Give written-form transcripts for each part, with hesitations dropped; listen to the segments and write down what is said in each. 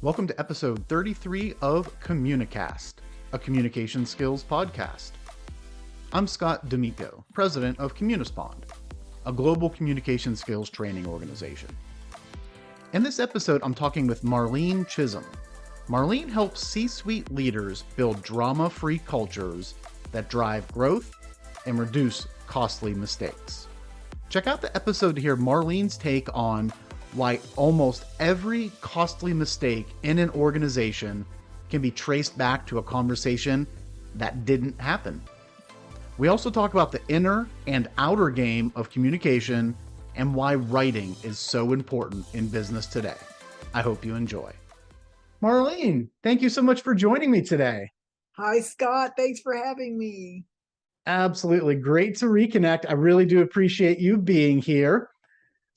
Welcome to episode 33 of Communicast, a communication skills podcast. I'm Scott D'Amico, president of Communispond, a global communication skills training organization. In this episode, I'm talking with Marlene Chism. Marlene helps C-suite leaders build drama-free cultures that drive growth and reduce costly mistakes. Check out the episode to hear Marlene's take on why almost every costly mistake in an organization can be traced back to a conversation that didn't happen. We also talk about the inner and outer game of communication and why writing is so important in business today. I hope you enjoy. Marlene, thank you so much for joining me today. Hi, Scott. Thanks for having me. Absolutely. Great to reconnect. I really do appreciate you being here.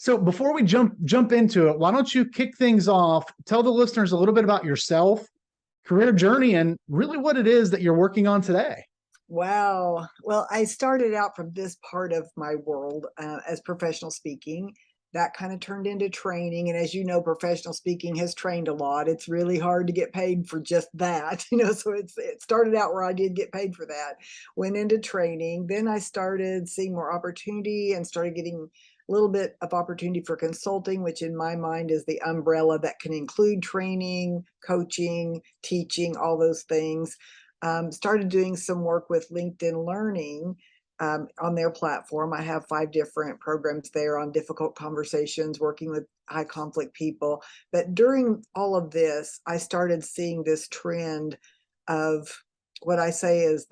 So before we jump into it, why don't you kick things off, tell the listeners a little bit about yourself, career journey, and really what it is that you're working on today. Wow. Well, I started out from this part of my world as professional speaking. That kind of turned into training. And as you know, professional speaking has trained a lot. It's really hard to get paid for just that, so it started out where I did get paid for that, went into training. Then I started seeing more opportunity and started getting a little bit of opportunity for consulting, which in my mind is the umbrella that can include training, coaching, teaching, all those things. Started doing some work with LinkedIn Learning on their platform. I have 5 different programs there on difficult conversations, working with high conflict people. But during all of this, I started seeing this trend of what I say is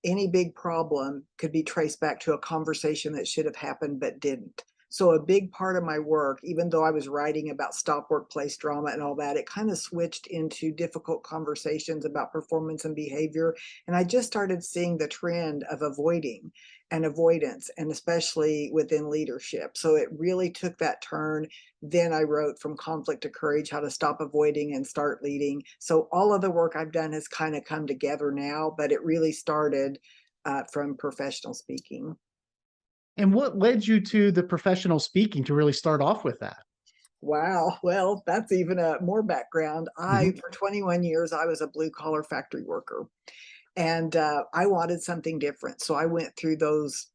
any big problem could be traced back to a conversation that should have happened but didn't. So a big part of my work, even though I was writing about stop workplace drama and all that, it kind of switched into difficult conversations about performance and behavior. And I just started seeing the trend of avoiding and avoidance, and especially within leadership. So it really took that turn. Then I wrote From Conflict to Courage, How to Stop Avoiding and Start Leading. So all of the work I've done has kind of come together now, but it really started from professional speaking. And what led you to the professional speaking to really start off with that? Wow. Well, that's even a more background. For 21 years, I was a blue collar factory worker, and I wanted something different. So I went through those,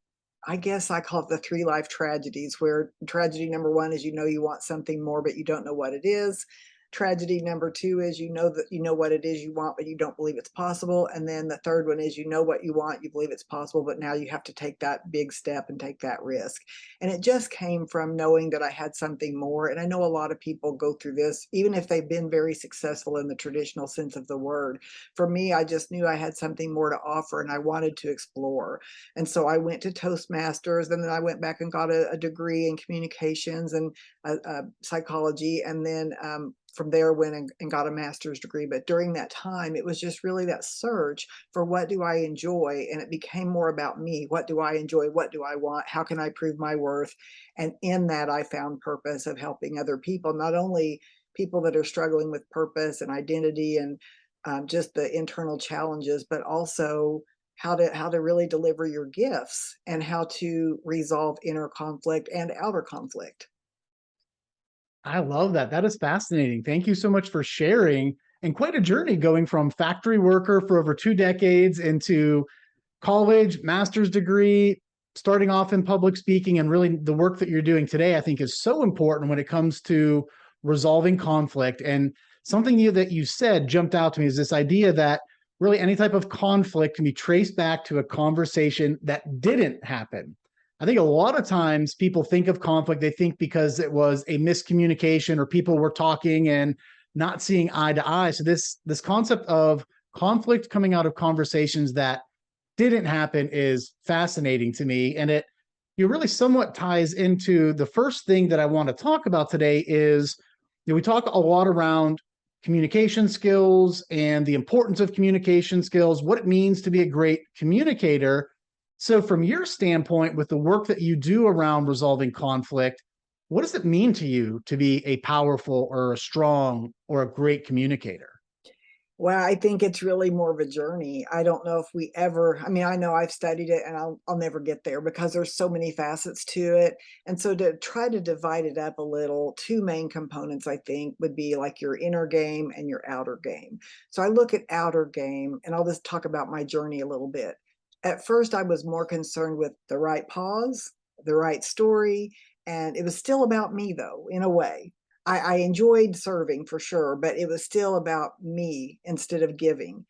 I guess I call it the 3 life tragedies, where tragedy number 1 is, you want something more, but you don't know what it is. Tragedy number 2 is that you know what it is you want, but you don't believe it's possible. And then the third one is you know what you want, you believe it's possible, but now you have to take that big step and take that risk. And it just came from knowing that I had something more. And I know a lot of people go through this, even if they've been very successful in the traditional sense of the word. For me, I just knew I had something more to offer and I wanted to explore. And so I went to Toastmasters, and then I went back and got a degree in communications and psychology, and then from there went and got a master's degree. But during that time, it was just really that search for what do I enjoy, and it became more about me. What do I enjoy? What do I want? How can I prove my worth? And in that, I found purpose of helping other people, not only people that are struggling with purpose and identity and just the internal challenges, but also how to really deliver your gifts and how to resolve inner conflict and outer conflict. I love that. That is fascinating. Thank you so much for sharing. And quite a journey going from factory worker for over 2 decades into college, master's degree, starting off in public speaking, and really the work that you're doing today, I think is so important when it comes to resolving conflict. And something that you said jumped out to me is this idea that really any type of conflict can be traced back to a conversation that didn't happen. I think a lot of times people think of conflict, they think because it was a miscommunication or people were talking and not seeing eye to eye. So this concept of conflict coming out of conversations that didn't happen is fascinating to me. And it really somewhat ties into the first thing that I want to talk about today is, we talk a lot around communication skills and the importance of communication skills, what it means to be a great communicator. So from your standpoint, with the work that you do around resolving conflict, what does it mean to you to be a powerful or a strong or a great communicator? Well, I think it's really more of a journey. I don't know if we ever, I mean, I know I've studied it and I'll never get there because there's so many facets to it. And so to try to divide it up a little, two main components I think would be like your inner game and your outer game. So I look at outer game and I'll just talk about my journey a little bit. At first, I was more concerned with the right pause, the right story, and it was still about me though, in a way. I enjoyed serving for sure, but it was still about me instead of giving.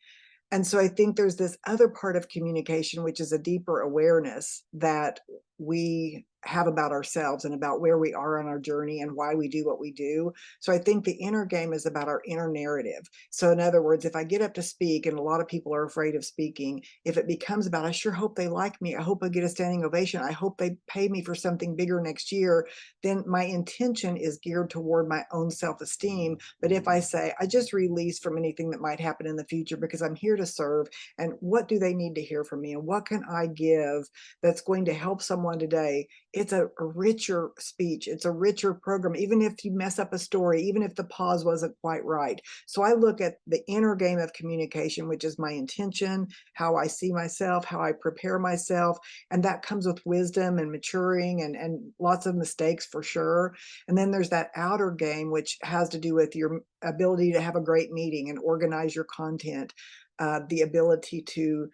And so I think there's this other part of communication, which is a deeper awareness that we have about ourselves and about where we are on our journey and why we do what we do. So I think the inner game is about our inner narrative. So in other words, if I get up to speak, and a lot of people are afraid of speaking, if it becomes about, I sure hope they like me, I hope I get a standing ovation, I hope they pay me for something bigger next year, then my intention is geared toward my own self-esteem. But if I say, I just release from anything that might happen in the future because I'm here to serve, and what do they need to hear from me, and what can I give that's going to help someone today, it's a richer speech. It's a richer program, even if you mess up a story, even if the pause wasn't quite right. So I look at the inner game of communication, which is my intention, how I see myself, how I prepare myself. And that comes with wisdom and maturing and lots of mistakes for sure. And then there's that outer game, which has to do with your ability to have a great meeting and organize your content, the ability to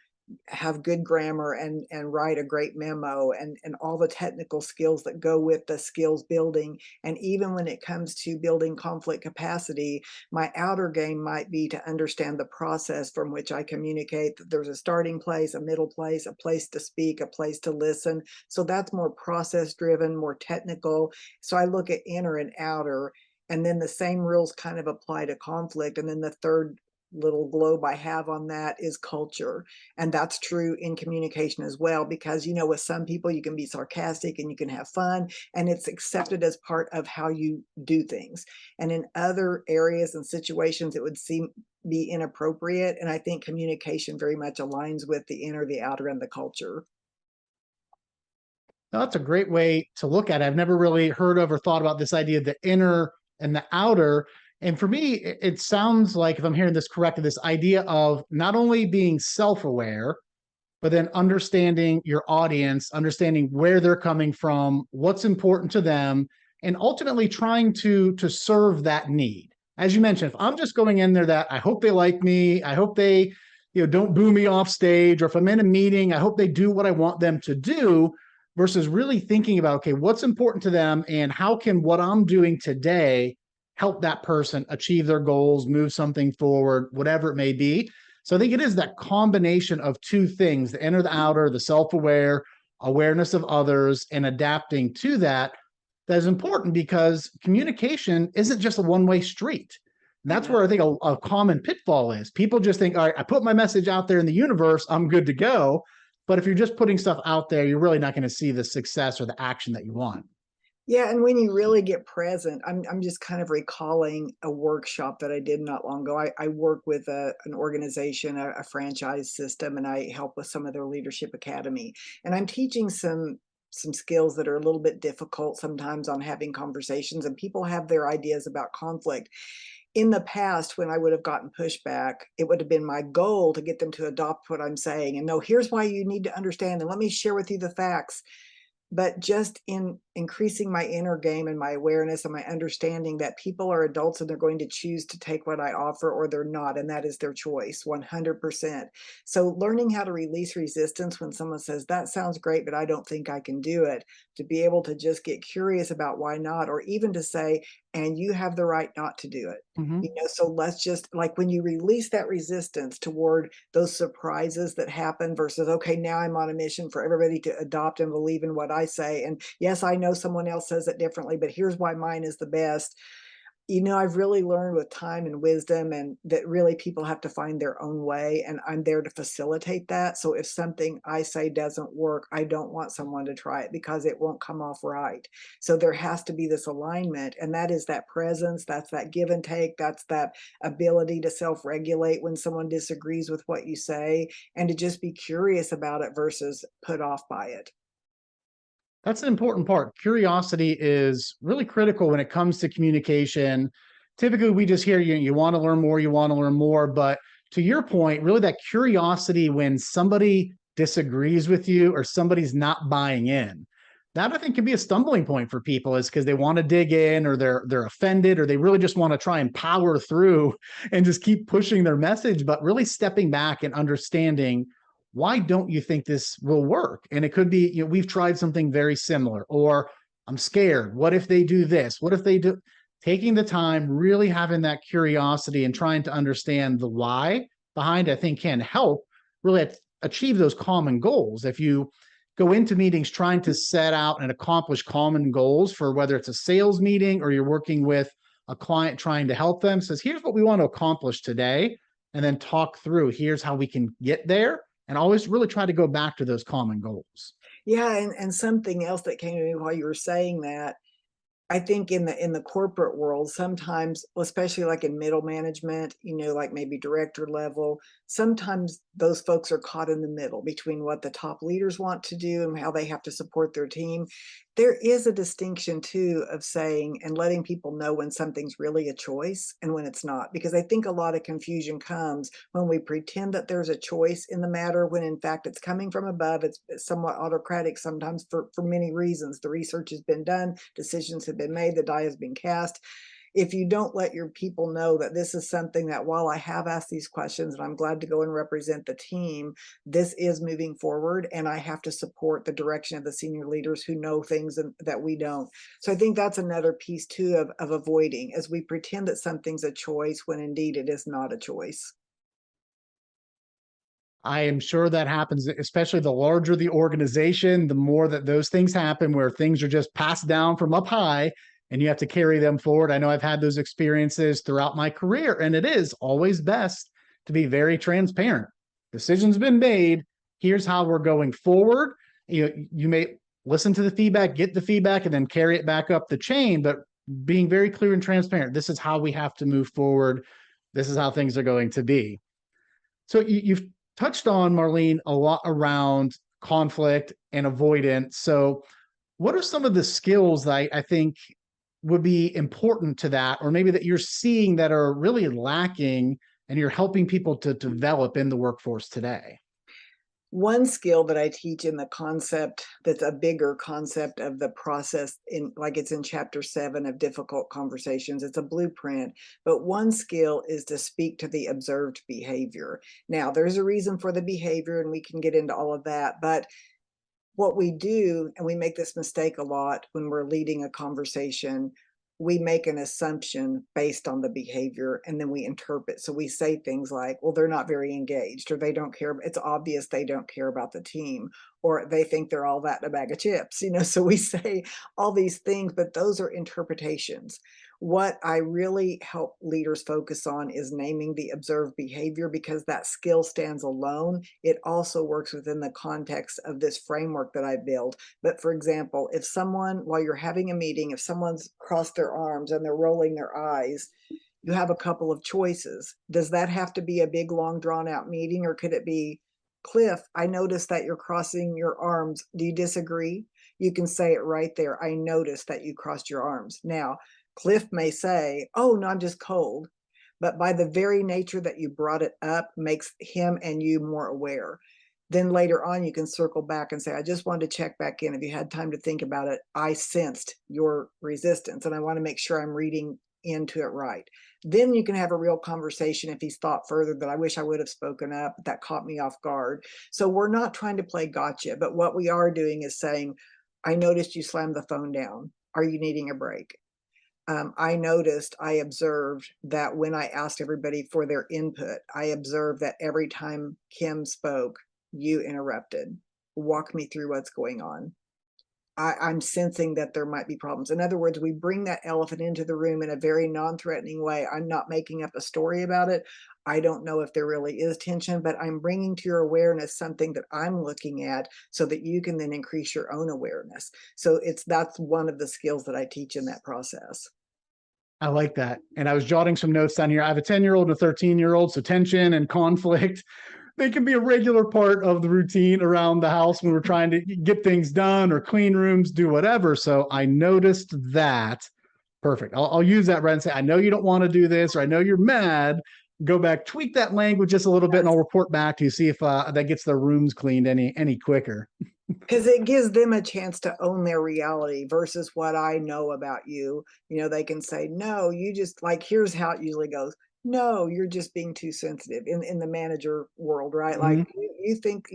have good grammar and write a great memo and all the technical skills that go with the skills building. And even when it comes to building conflict capacity, my outer game might be to understand the process from which I communicate, that there's a starting place, a middle place, a place to speak, a place to listen. So that's more process driven, more technical. So I look at inner and outer, and then the same rules kind of apply to conflict. And then the third little globe I have on that is culture. And that's true in communication as well, because, you know, with some people, you can be sarcastic and you can have fun, and it's accepted as part of how you do things. And in other areas and situations, it would seem be inappropriate. And I think communication very much aligns with the inner, the outer, and the culture. Now, that's a great way to look at it. I've never really heard of or thought about this idea of the inner and the outer. And for me, it sounds like, if I'm hearing this correctly, this idea of not only being self-aware, but then understanding your audience, understanding where they're coming from, what's important to them, and ultimately trying to serve that need. As you mentioned, if I'm just going in there that I hope they like me, I hope they, don't boo me off stage, or if I'm in a meeting, I hope they do what I want them to do, versus really thinking about, okay, what's important to them and how can what I'm doing today help that person achieve their goals, move something forward, whatever it may be. So I think it is that combination of two things, the inner, the outer, the self-aware, awareness of others, and adapting to that, that is important, because communication isn't just a one-way street. And that's where I think a common pitfall is. People just think, all right, I put my message out there in the universe, I'm good to go. But if you're just putting stuff out there, you're really not going to see the success or the action that you want. Yeah, and when you really get present, I'm just kind of recalling a workshop that I did not long ago. I work with an organization, a franchise system, and I help with some of their leadership academy. And I'm teaching some skills that are a little bit difficult sometimes on having conversations, and people have their ideas about conflict. In the past, when I would have gotten pushback, it would have been my goal to get them to adopt what I'm saying and no, here's why you need to understand, and let me share with you the facts. But just in increasing my inner game and my awareness and my understanding that people are adults and they're going to choose to take what I offer or they're not, and that is their choice 100%. So learning how to release resistance when someone says that sounds great but I don't think I can do it, to be able to just get curious about why not, or even to say, and you have the right not to do it. Mm-hmm. So let's just, like, when you release that resistance toward those surprises that happen versus, okay, now I'm on a mission for everybody to adopt and believe in what I say. And yes, I know someone else says it differently, but here's why mine is the best. I've really learned with time and wisdom, and that really people have to find their own way, and I'm there to facilitate that. So if something I say doesn't work, I don't want someone to try it because it won't come off right. So there has to be this alignment, and that is that presence, that's that give and take, that's that ability to self-regulate when someone disagrees with what you say, and to just be curious about it versus put off by it. That's an important part. Curiosity is really critical when it comes to communication. Typically, we just hear you want to learn more, but to your point, really that curiosity when somebody disagrees with you or somebody's not buying in. That I think can be a stumbling point for people, is because they want to dig in, or they're offended, or they really just want to try and power through and just keep pushing their message, but really stepping back and understanding, why don't you think this will work? And it could be, we've tried something very similar, or I'm scared. What if they do this? What if they do? Taking the time, really having that curiosity and trying to understand the why behind, I think, can help really achieve those common goals. If you go into meetings trying to set out and accomplish common goals, for whether it's a sales meeting or you're working with a client trying to help them, says, here's what we want to accomplish today, and then talk through, here's how we can get there, and always really try to go back to those common goals. Yeah, and something else that came to me while you were saying that, I think in the corporate world, sometimes, especially like in middle management, like maybe director level, sometimes those folks are caught in the middle between what the top leaders want to do and how they have to support their team. There is a distinction too of saying and letting people know when something's really a choice and when it's not, because I think a lot of confusion comes when we pretend that there's a choice in the matter, when in fact it's coming from above. It's somewhat autocratic sometimes for many reasons. The research has been done, decisions have been made, the die has been cast. If you don't let your people know that this is something that, while I have asked these questions and I'm glad to go and represent the team, this is moving forward, and I have to support the direction of the senior leaders who know things that we don't. So I think that's another piece too of avoiding, as we pretend that something's a choice when indeed it is not a choice. I am sure that happens, especially the larger the organization, the more that those things happen, where things are just passed down from up high and you have to carry them forward. I know I've had those experiences throughout my career, and it is always best to be very transparent. Decision's been made. Here's how we're going forward. You may listen to the feedback, get the feedback, and then carry it back up the chain, but being very clear and transparent. This is how we have to move forward. This is how things are going to be. So you've touched on, Marlene, a lot around conflict and avoidance. So what are some of the skills that I think would be important to that, or maybe that you're seeing that are really lacking and you're helping people to develop in the workforce today? One skill that I teach in the concept, that's a bigger concept of the process, in like it's in chapter 7 of difficult conversations. It's a blueprint, but one skill is to speak to the observed behavior. Now, there's a reason for the behavior, and we can get into all of that, but what we do, and we make this mistake a lot when we're leading a conversation, we make an assumption based on the behavior, and then we interpret. So we say things like, well, they're not very engaged, or they don't care. It's obvious they don't care about the team, or they think they're all that in a bag of chips. So we say all these things, but those are interpretations. What I really help leaders focus on is naming the observed behavior, because that skill stands alone. It also works within the context of this framework that I build. But for example, if someone, while you're having a meeting, if someone's crossed their arms and they're rolling their eyes, you have a couple of choices. Does that have to be a big, long, drawn out meeting, or could it be, Cliff, I noticed that you're crossing your arms. Do you disagree? You can say it right there. I noticed that you crossed your arms. Now, Cliff may say, oh, no, I'm just cold. But by the very nature that you brought it up makes him and you more aware. Then later on, you can circle back and say, I just wanted to check back in. If you had time to think about it, I sensed your resistance, and I want to make sure I'm reading into it right. Then you can have a real conversation if he's thought further that I wish I would have spoken up. That caught me off guard. So we're not trying to play gotcha, but what we are doing is saying, I noticed you slammed the phone down. Are you needing a break? I observed that when I asked everybody for their input, I observed that every time Kim spoke, you interrupted. Walk me through what's going on. I'm sensing that there might be problems. In other words, we bring that elephant into the room in a very non-threatening way. I'm not making up a story about it. I don't know if there really is tension, but I'm bringing to your awareness something that I'm looking at so that you can then increase your own awareness. So that's one of the skills that I teach in that process. I like that. And I was jotting some notes down here. I have a 10-year-old and a 13-year-old, so tension and conflict, they can be a regular part of the routine around the house when we're trying to get things done or clean rooms, do whatever. So I noticed that. Perfect. I'll use that right and say, I know you don't want to do this, or I know you're mad, go back, tweak that language just a little bit, and I'll report back to you, see if that gets their rooms cleaned any quicker. Because it gives them a chance to own their reality versus what I know about you. You know, they can say, no, you just like, here's how it usually goes. No, you're just being too sensitive in the manager world, right? Like Mhm. you think,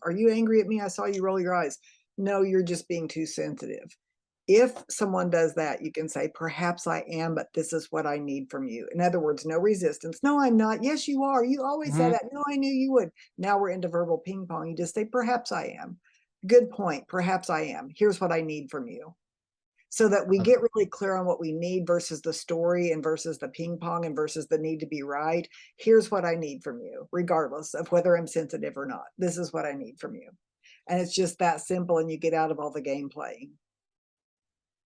are you angry at me? I saw you roll your eyes. No, you're just being too sensitive. If someone does that, you can say, perhaps I am, but this is what I need from you. In other words, no resistance. No, I'm not. Yes, you are. You always say Mhm. that. No, I knew you would. Now we're into verbal ping pong. You just say, perhaps I am. Good point. Perhaps I am. Here's what I need from you. So that we Uh, get really clear on what we need versus the story and versus the ping pong and versus the need to be right. Here's what I need from you, regardless of whether I'm sensitive or not. This is what I need from you. And it's just that simple, and you get out of all the game playing.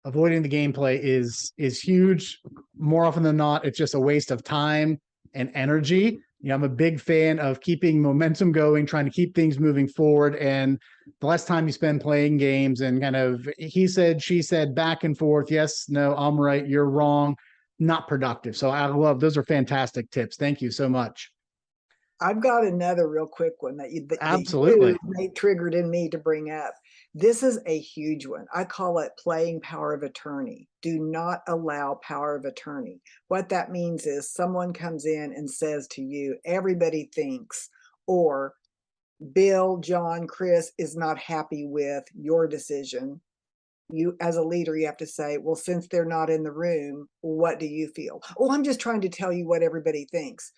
Avoiding the gameplay is huge. More often than not, it's just a waste of time and energy. You know, I'm a big fan of keeping momentum going, trying to keep things moving forward. And the less time you spend playing games and kind of he said, she said, back and forth, yes, no, I'm right, you're wrong, not productive. So I love those are fantastic tips. Thank you so much. I've got another real quick one that you Absolutely. made triggered in me to bring up. This is a huge one. I call it playing power of attorney. Do not allow power of attorney. What that means is someone comes in and says to you, everybody thinks, or Bill, John, Chris is not happy with your decision. You, as a leader, you have to say, well, since they're not in the room, what do you feel? Oh, I'm just trying to tell you what everybody thinks.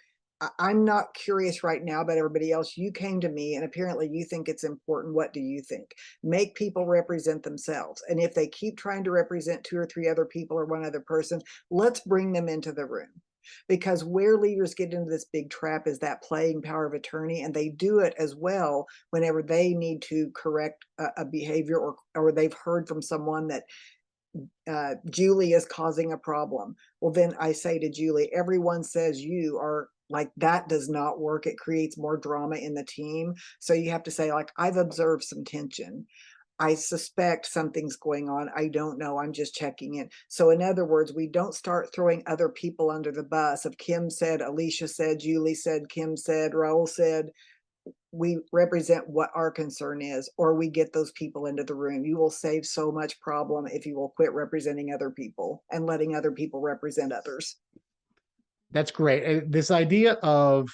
I'm not curious right now about everybody else. You came to me and apparently you think it's important. What do you think? Make people represent themselves. And if they keep trying to represent two or three other people or one other person, let's bring them into the room. Because where leaders get into this big trap is that playing power of attorney, and they do it as well whenever they need to correct a behavior, or they've heard from someone that Julie is causing a problem. Well, then I say to Julie, everyone says you are like, that does not work. It creates more drama in the team. So you have to say, like, I've observed some tension. I suspect something's going on. I don't know. I'm just checking in. So, in other words, we don't start throwing other people under the bus. If Kim said, Alicia said, Julie said, Kim said, Raul said, we represent what our concern is, or we get those people into the room. You will save so much problem if you will quit representing other people and letting other people represent others. That's great. This idea of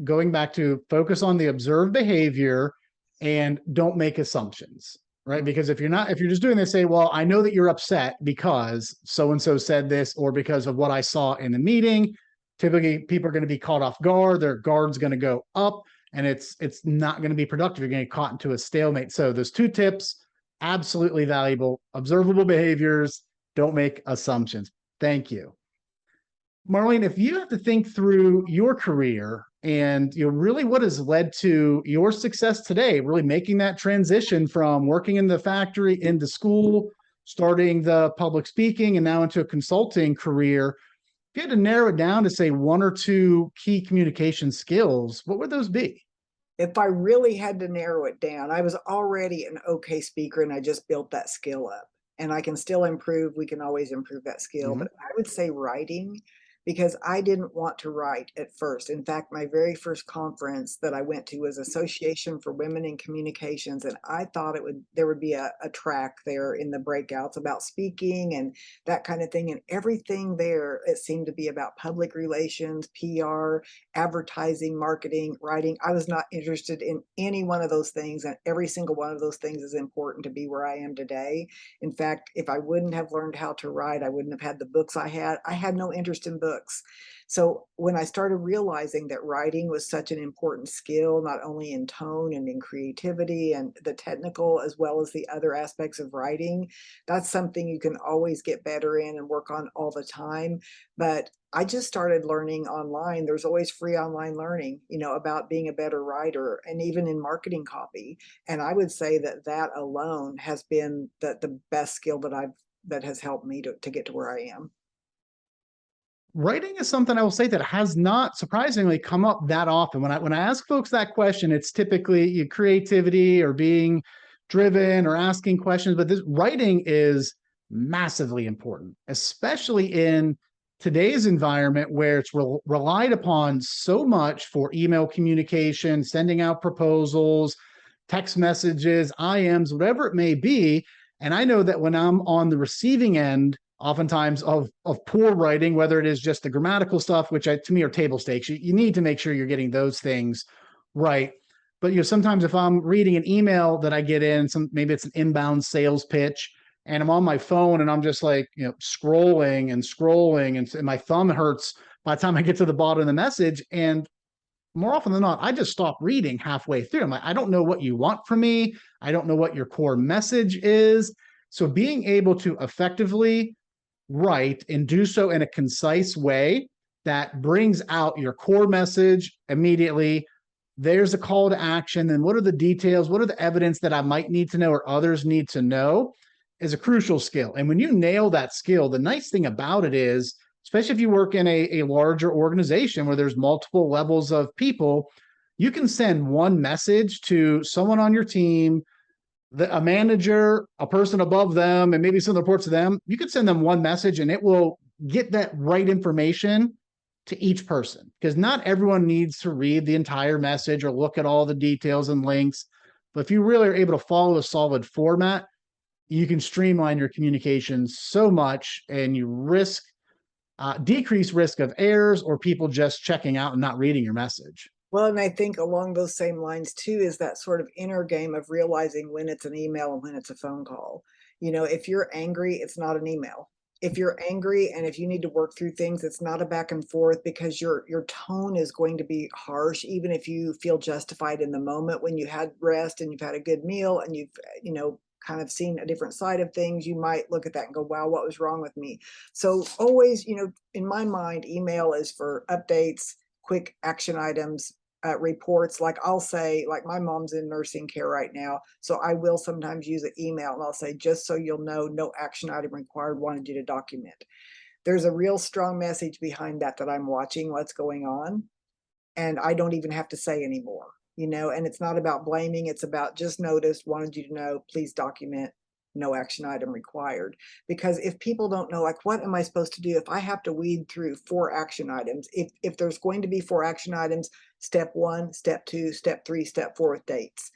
going back to focus on the observed behavior and don't make assumptions, right? Because if you're just doing this, say, well, I know that you're upset because so and so said this or because of what I saw in the meeting. Typically, people are going to be caught off guard. Their guard's going to go up, and it's not going to be productive. You're going to get caught into a stalemate. So those two tips, absolutely valuable. Observable behaviors. Don't make assumptions. Thank you. Marlene, if you have to think through your career and really what has led to your success today, really making that transition from working in the factory into school, starting the public speaking, and now into a consulting career, if you had to narrow it down to say one or two key communication skills, what would those be? If I really had to narrow it down, I was already an okay speaker and I just built that skill up. And I can still improve. We can always improve that skill. Mhm. But I would say writing, because I didn't want to write at first. In fact, my very first conference that I went to was Association for Women in Communications. And I thought there would be a track there in the breakouts about speaking and that kind of thing. And everything there, it seemed to be about public relations, PR, advertising, marketing, writing. I was not interested in any one of those things. And every single one of those things is important to be where I am today. In fact, if I wouldn't have learned how to write, I wouldn't have had the books I had. I had no interest in books. So when I started realizing that writing was such an important skill, not only in tone and in creativity and the technical, as well as the other aspects of writing, that's something you can always get better in and work on all the time. But I just started learning online. There's always free online learning, about being a better writer and even in marketing copy. And I would say that alone has been the best skill that has helped me to get to where I am. Writing is something I will say that has not surprisingly come up that often. When I ask folks that question, it's typically your creativity or being driven or asking questions, but this writing is massively important, especially in today's environment where it's relied upon so much for email communication, sending out proposals, text messages, IMs, whatever it may be. And I know that when I'm on the receiving end, oftentimes of poor writing, whether it is just the grammatical stuff, which to me are table stakes, you need to make sure you're getting those things right. But sometimes if I'm reading an email that I get in, maybe it's an inbound sales pitch, and I'm on my phone and I'm just like, scrolling and scrolling, and my thumb hurts by the time I get to the bottom of the message. And more often than not, I just stop reading halfway through. I'm like, I don't know what you want from me. I don't know what your core message is. So being able to effectively write and do so in a concise way that brings out your core message immediately. There's a call to action. Then what are the details? What are the evidence that I might need to know or others need to know is a crucial skill. And when you nail that skill, the nice thing about it is, especially if you work in a larger organization where there's multiple levels of people, you can send one message to someone on your team, a manager, a person above them, and maybe some of the reports to them. You could send them one message and it will get that right information to each person, because not everyone needs to read the entire message or look at all the details and links. But if you really are able to follow a solid format, you can streamline your communications so much, and you decrease risk of errors or people just checking out and not reading your message. Well, and I think along those same lines too is that sort of inner game of realizing when it's an email and when it's a phone call. If you're angry, it's not an email. If you're angry and if you need to work through things, it's not a back and forth, because your tone is going to be harsh, even if you feel justified in the moment when you had rest and you've had a good meal and you've, kind of seen a different side of things. You might look at that and go, wow, what was wrong with me? So always, in my mind, email is for updates, quick action items, reports. Like I'll say, like my mom's in nursing care right now, so I will sometimes use an email and I'll say, just so you'll know, no action item required, wanted you to document. There's a real strong message behind that I'm watching what's going on, and I don't even have to say anymore, and it's not about blaming. It's about just noticed, wanted you to know, please document, no action item required. Because if people don't know, like, what am I supposed to do if I have to weed through 4 action items? If there's going to be 4 action items, step 1, step 2, step 3, step 4 with dates.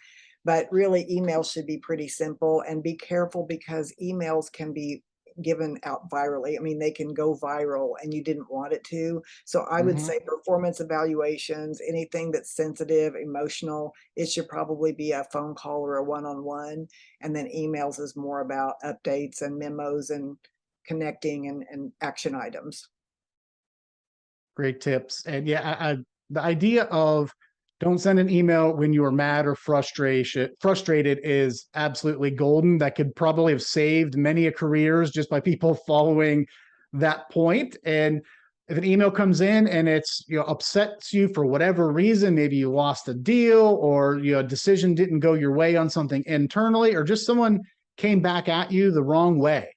But really, emails should be pretty simple, and be careful because emails can be given out virally. I mean, they can go viral and you didn't want it to. So I would say performance evaluations, anything that's sensitive, emotional, it should probably be a phone call or a one-on-one. And then emails is more about updates and memos and connecting and action items. Great tips. And yeah, the idea of don't send an email when you are mad or frustrated is absolutely golden. That could probably have saved many a careers just by people following that point. And if an email comes in and it's upsets you for whatever reason, maybe you lost a deal or a decision didn't go your way on something internally, or just someone came back at you the wrong way,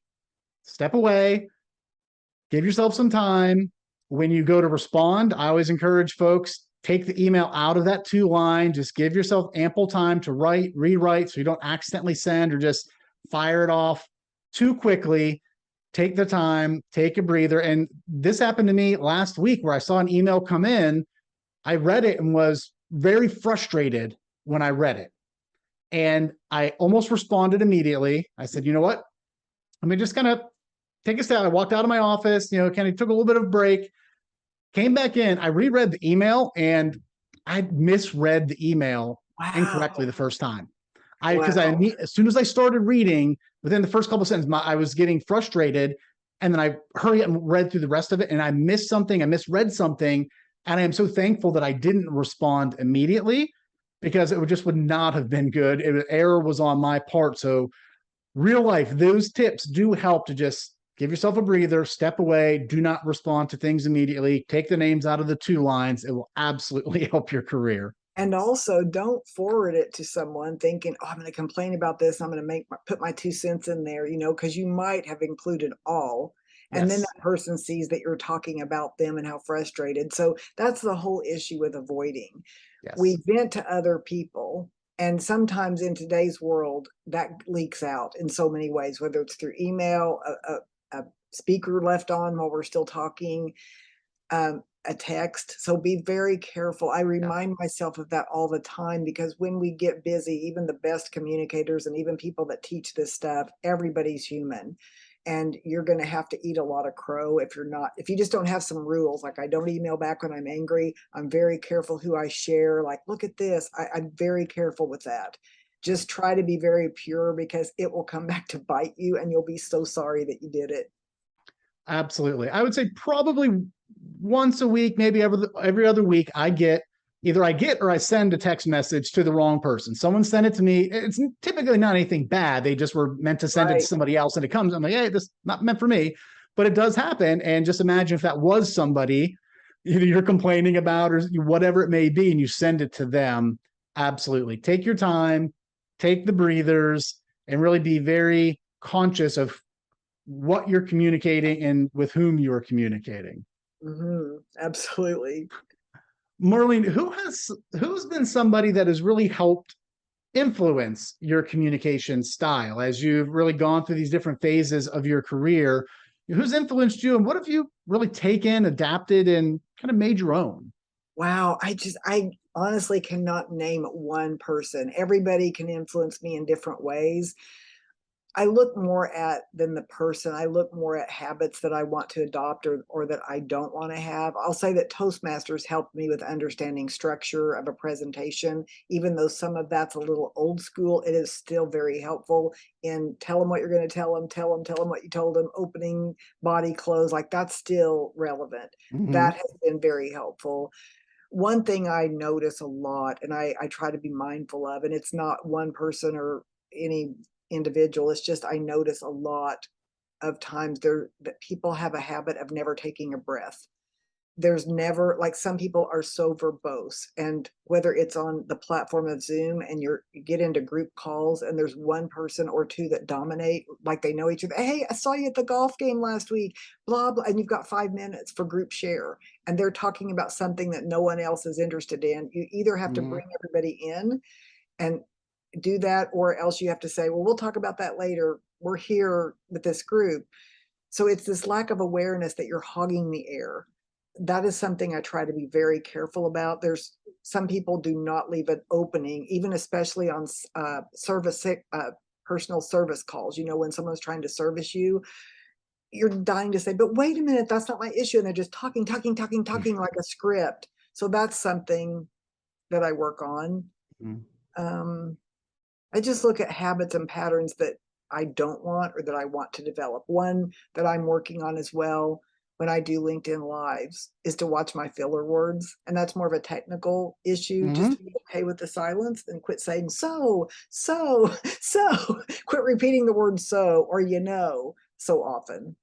step away, give yourself some time. When you go to respond, I always encourage folks, take the email out of that 2-line, just give yourself ample time to rewrite so you don't accidentally send or just fire it off too quickly. Take the time, take a breather. And this happened to me last week where I saw an email come in. I read it and was very frustrated when I read it. And I almost responded immediately. I said, you know what? Let me just kind of take a step. I walked out of my office, kind of took a little bit of a break, came back in. I reread the email and I misread the email incorrectly the first time. Because as soon as I started reading, within the first couple of sentences, I was getting frustrated. And then I hurried up and read through the rest of it. And I missed something. I misread something. And I am so thankful that I didn't respond immediately, because it would not have been good. Error was on my part. So real life, those tips do help to just give yourself a breather, step away, do not respond to things immediately, take the names out of the 2 lines. It will absolutely help your career. And also, don't forward it to someone thinking, oh, I'm going to complain about this. I'm going to put my 2 cents in there, because you might have included all. And then that person sees that you're talking about them and how frustrated. So that's the whole issue with avoiding. Yes. We vent to other people. And sometimes in today's world, that leaks out in so many ways, whether it's through email, a speaker left on while we're still talking, a text. So be very careful. I remind myself of that all the time, because when we get busy, even the best communicators and even people that teach this stuff, everybody's human. And you're going to have to eat a lot of crow if you just don't have some rules. Like, I don't email back when I'm angry. I'm very careful who I share. Like, look at this. I'm very careful with that. Just try to be very pure, because it will come back to bite you and you'll be so sorry that you did it. Absolutely. I would say probably once a week, maybe every other week, I get or I send a text message to the wrong person. Someone sent it to me. It's typically not anything bad. They just were meant to send it to somebody else, and it comes. I'm like, hey, this is not meant for me, but it does happen. And just imagine if that was somebody either you're complaining about or whatever it may be, and you send it to them. Absolutely. Take your time, take the breathers, and really be very conscious of what you're communicating and with whom you are communicating. Absolutely. Marlene, who's been somebody that has really helped influence your communication style as you've really gone through these different phases of your career? Who's influenced you, and what have you really taken, adapted, and kind of made your own? Wow. I honestly cannot name one person. Everybody can influence me in different ways. I look more at than the person. I look more at habits that I want to adopt or that I don't want to have. I'll say that Toastmasters helped me with understanding structure of a presentation. Even though some of that's a little old school, it is still very helpful in tell them what you're going to tell them what you told them, opening, body, close, like that's still relevant. That has been very helpful. One thing I notice a lot, and I try to be mindful of, and it's not one person or any individual, it's just I notice a lot of times that people have a habit of never taking a breath. There's never, like, some people are so verbose, and whether it's on the platform of Zoom and you get into group calls and there's one person or two that dominate, like they know each other. Hey, I saw you at the golf game last week, blah blah, and you've got 5 minutes for group share, and they're talking about something that no one else is interested in. You either have to bring everybody in and do that, or else you have to say, well, we'll talk about that later. We're here with this group. So it's this lack of awareness that you're hogging the air. That is something I try to be very careful about. There's some people do not leave an opening, even especially on personal service calls. You know, when someone's trying to service you, you're dying to say, but wait a minute, that's not my issue. And they're just talking like a script. So that's something that I work on. I just look at habits and patterns that I don't want or that I want to develop. One that I'm working on as well when I do LinkedIn Lives is to watch my filler words. And that's more of a technical issue, just to be okay with the silence and quit saying so. Quit repeating the word so or so often.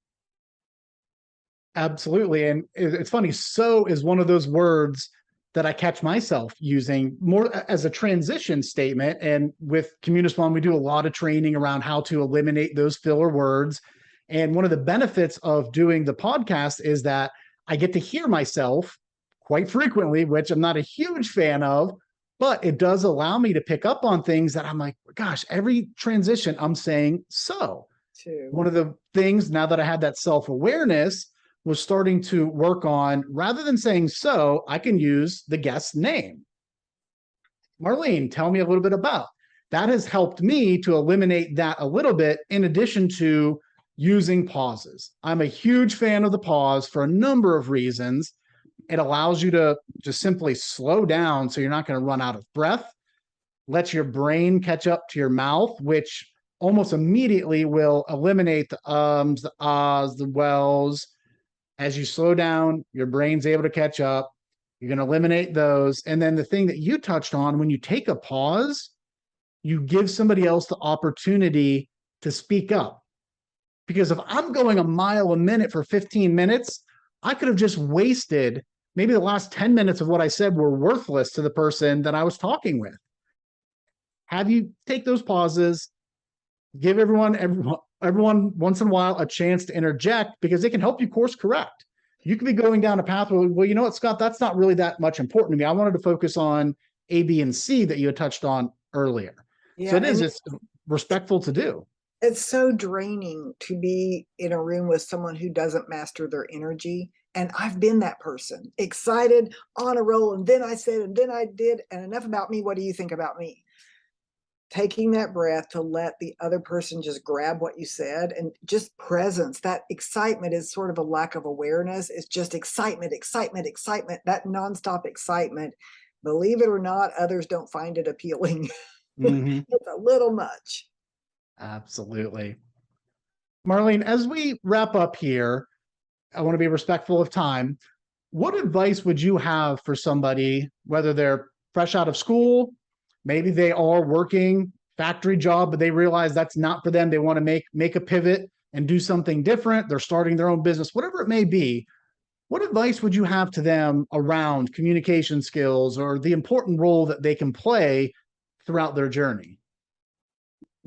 Absolutely. And it's funny, so is one of those words that I catch myself using more as a transition statement. And with Communispond, we do a lot of training around how to eliminate those filler words. And one of the benefits of doing the podcast is that I get to hear myself quite frequently, which I'm not a huge fan of, but it does allow me to pick up on things that I'm like, gosh, every transition I'm saying so. One of the things, now that I had that self-awareness, was starting to work on, rather than saying so, I can use the guest's name. Marlene, tell me a little bit about. That has helped me to eliminate that a little bit, in addition to using pauses. I'm a huge fan of the pause for a number of reasons. It allows you to just simply slow down so you're not going to run out of breath. Lets your brain catch up to your mouth, which almost immediately will eliminate the ums, the ahs, the wells. As you slow down, your brain's able to catch up. You're going to eliminate those. And then the thing that you touched on, when you take a pause, you give somebody else the opportunity to speak up. Because if I'm going a mile a minute for 15 minutes, I could have just wasted maybe the last 10 minutes of what I said were worthless to the person that I was talking with. Have you take those pauses, give everyone once in a while a chance to interject, because it can help you course correct. You could be going down a path where, well, you know what, Scott, that's not really that much important to me. I wanted to focus on A, B, and C that you had touched on earlier. So it is, it's respectful to do. It's so draining to be in a room with someone who doesn't master their energy. And I've been that person, excited, on a roll, and then I said, and then I did, and enough about me. What do you think about me? Taking that breath to let the other person just grab what you said, and just presence. That excitement is sort of a lack of awareness. It's just excitement, excitement, excitement, that nonstop excitement. Believe it or not, others don't find it appealing. Hmm. It's a little much. Absolutely. Marlene, as we wrap up here, I want to be respectful of time. What advice would you have for somebody, whether they're fresh out of school, maybe they are working factory job, but they realize that's not for them. They want to make a pivot and do something different. They're starting their own business, whatever it may be. What advice would you have to them around communication skills or the important role that they can play throughout their journey?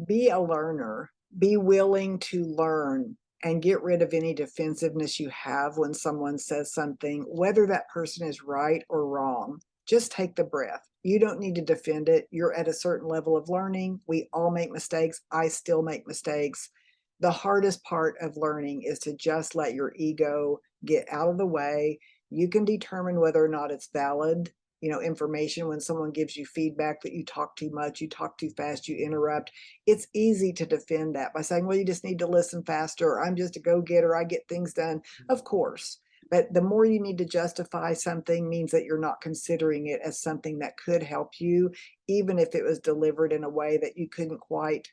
Be a learner, be willing to learn, and get rid of any defensiveness you have when someone says something, whether that person is right or wrong. Just take the breath. You don't need to defend it. You're at a certain level of learning. We all make mistakes. I still make mistakes. The hardest part of learning is to just let your ego get out of the way. You can determine whether or not it's valid, information. When someone gives you feedback that you talk too much, you talk too fast, you interrupt, it's easy to defend that by saying, well, you just need to listen faster, or I'm just a go-getter, I get things done. Of course. But the more you need to justify something means that you're not considering it as something that could help you, even if it was delivered in a way that you couldn't quite,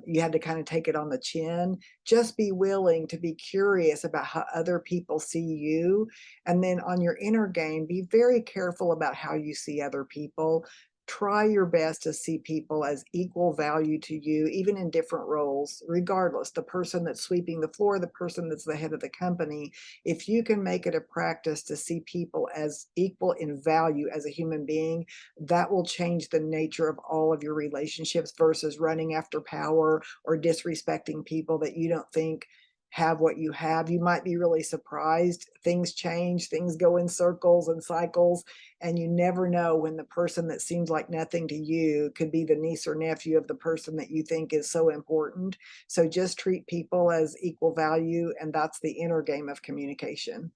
you had to kind of take it on the chin. Just be willing to be curious about how other people see you. And then on your inner game, be very careful about how you see other people. Try your best to see people as equal value to you, even in different roles, regardless. The person that's sweeping the floor, the person that's the head of the company. If you can make it a practice to see people as equal in value as a human being, that will change the nature of all of your relationships versus running after power or disrespecting people that you don't think have what you have. You might be really surprised. Things change, things go in circles and cycles, and you never know when the person that seems like nothing to you could be the niece or nephew of the person that you think is so important. So just treat people as equal value, and that's the inner game of communication.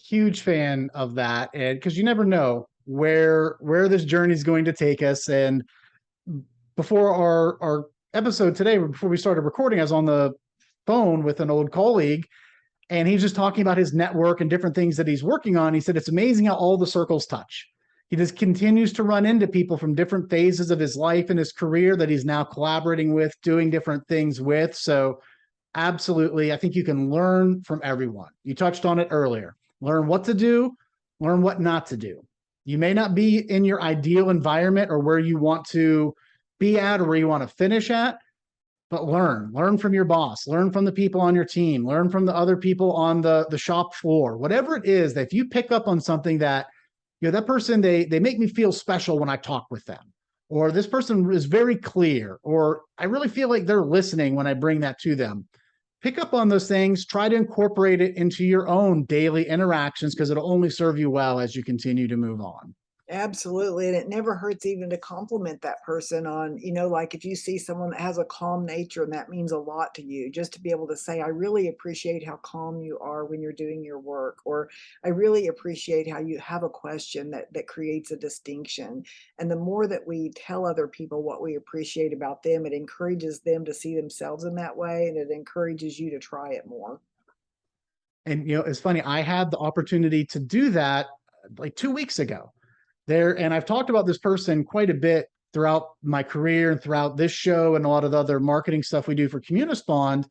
Huge fan of that, and because you never know where this journey is going to take us. And before our episode today, before we started recording, I was on the phone with an old colleague, and he's just talking about his network and different things that he's working on. He said it's amazing how all the circles touch. He just continues to run into people from different phases of his life and his career that he's now collaborating with, doing different things with. So absolutely, I think you can learn from everyone. You touched on it earlier. Learn what to do, learn what not to do. You may not be in your ideal environment or where you want to be at or where you want to finish at, but learn from your boss, learn from the people on your team, learn from the other people on the shop floor. Whatever it is, that if you pick up on something that, that person, they make me feel special when I talk with them, or this person is very clear, or I really feel like they're listening when I bring that to them. Pick up on those things, try to incorporate it into your own daily interactions, because it'll only serve you well as you continue to move on. Absolutely. And it never hurts even to compliment that person on, like if you see someone that has a calm nature and that means a lot to you, just to be able to say, I really appreciate how calm you are when you're doing your work, or I really appreciate how you have a question that creates a distinction. And the more that we tell other people what we appreciate about them, it encourages them to see themselves in that way, and it encourages you to try it more. And it's funny, I had the opportunity to do that like 2 weeks ago. And I've talked about this person quite a bit throughout my career and throughout this show and a lot of the other marketing stuff we do for Communispond.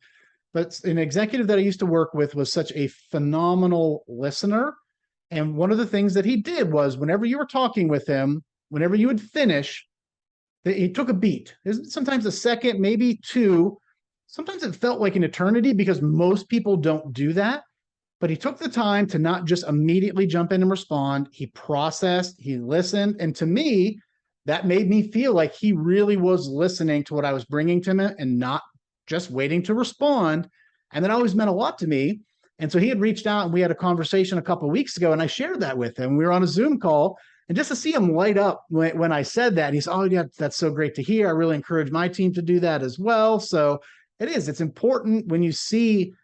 But an executive that I used to work with was such a phenomenal listener. And one of the things that he did was whenever you were talking with him, whenever you would finish, he took a beat. Sometimes a second, maybe two. Sometimes it felt like an eternity because most people don't do that. But he took the time to not just immediately jump in and respond. He processed, he listened. And to me, that made me feel like he really was listening to what I was bringing to him and not just waiting to respond. And that always meant a lot to me. And so he had reached out and we had a conversation a couple of weeks ago, and I shared that with him. We were on a Zoom call, And just to see him light up when I said that, he's, oh, yeah, that's so great to hear. I really encourage my team to do that as well. So it's important when you see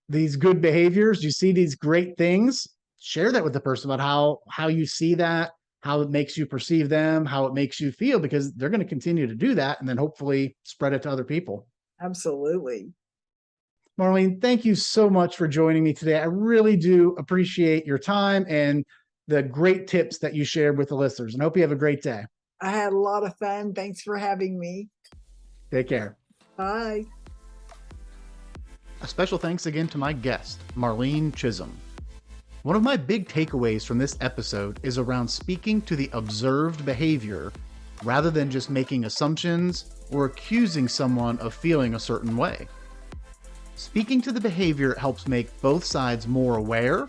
these good behaviors, you see these great things, share that with the person about how you see that, how it makes you perceive them, how it makes you feel, because they're going to continue to do that and then hopefully spread it to other people. Absolutely. Marlene, thank you so much for joining me today. I really do appreciate your time and the great tips that you shared with the listeners, and hope you have a great day. I had a lot of fun. Thanks for having me. Take care. Bye. A special thanks again to my guest, Marlene Chism. One of my big takeaways from this episode is around speaking to the observed behavior rather than just making assumptions or accusing someone of feeling a certain way. Speaking to the behavior helps make both sides more aware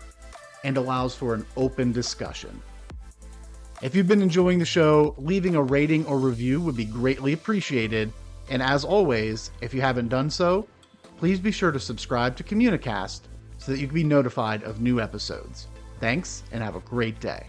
and allows for an open discussion. If you've been enjoying the show, leaving a rating or review would be greatly appreciated. And as always, if you haven't done so, please be sure to subscribe to Communicast so that you can be notified of new episodes. Thanks, and have a great day.